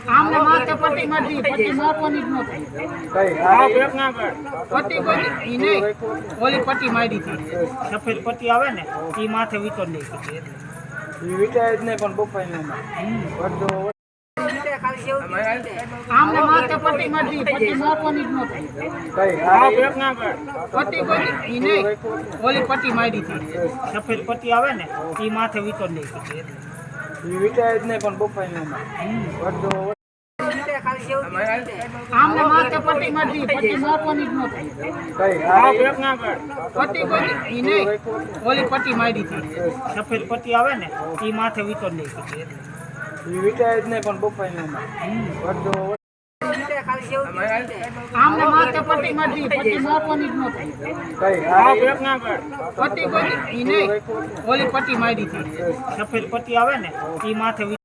આમને માથે પટ્ટી મારી પટ્ટી મારવાની જ નહોતી પટ્ટી કોઈ ઈ નહીં ઓલી પટ્ટી મારી હતી સફેદ પટ્ટી આવે ને એ માથે વિતર નહીં વિચાર જ નહીં પણ બફાઈ આમને માથે પટ્ટી મારી પટ્ટી મારવાની જ નહોતી પટ્ટી કોઈ ઈ નહીં ઓલી પટ્ટી મારી હતી સફેદ પટ્ટી આવે ને એ માથે વિતર નહીં વિચાર જ નહીં પણ બફાઈ આમને માથે પટ્ટી મારી પટ્ટી મારવાની જ નહોતી પટ્ટી કોઈ ઈ નહીં ઓલી પટ્ટી મારી હતી સફેદ પટ્ટી આવે ને એ માથે વિતર નહીં વિચાર જ નહીં પણ બફાઈ આમને માથે પટ્ટી મારી પટ્ટી મારવાની જ નહોતી પટ્ટી કોઈ ઈ નહીં ઓલી પટ્ટી મારી હતી સફેદ પટ્ટી આવે ને એ માથે